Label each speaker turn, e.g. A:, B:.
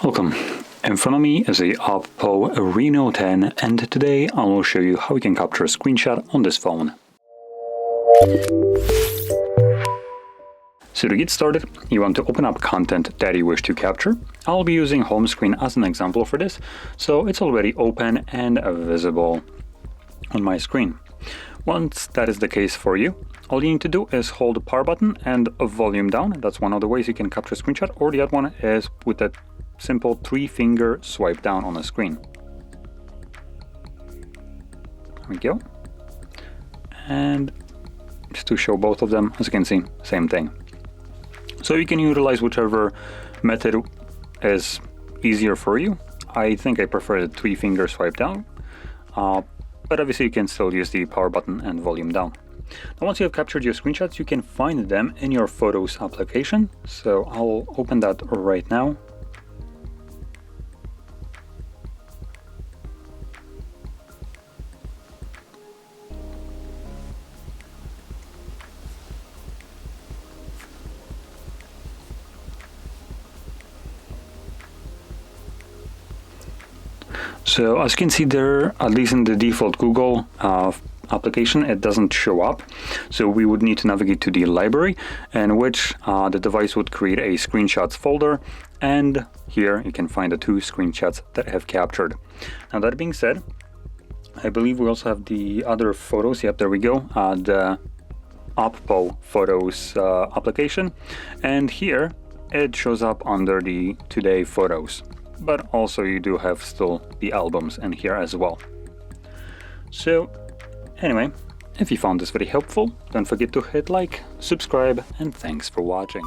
A: Welcome. In front of me is a OPPO Reno10, and today I will show you how you can capture a screenshot on this phone. So to get started, you want to open up content that you wish to capture. I'll be using home screen as an example for this, so it's already open and visible on my screen. Once that is the case for you, all you need to do is hold the power button and volume down. That's one of the ways you can capture a screenshot, or the other one is with that simple 3-finger swipe down on the screen. There we go. And just to show both of them, as you can see, same thing. So you can utilize whichever method is easier for you. I think I prefer the 3-finger swipe down, but obviously you can still use the power button and volume down. Now once you have captured your screenshots, you can find them in your Photos application. So I'll open that right now. So as you can see there, at least in the default Google application, it doesn't show up. So we would need to navigate to the library, in which the device would create a screenshots folder. And here you can find the 2 screenshots that I have captured. Now that being said, I believe we also have the other photos. Yep, there we go. The OPPO Photos application. And here it shows up under the Today Photos. But also you do have still the albums in here as well. So anyway, if you found this very helpful, don't forget to hit like, subscribe, and thanks for watching.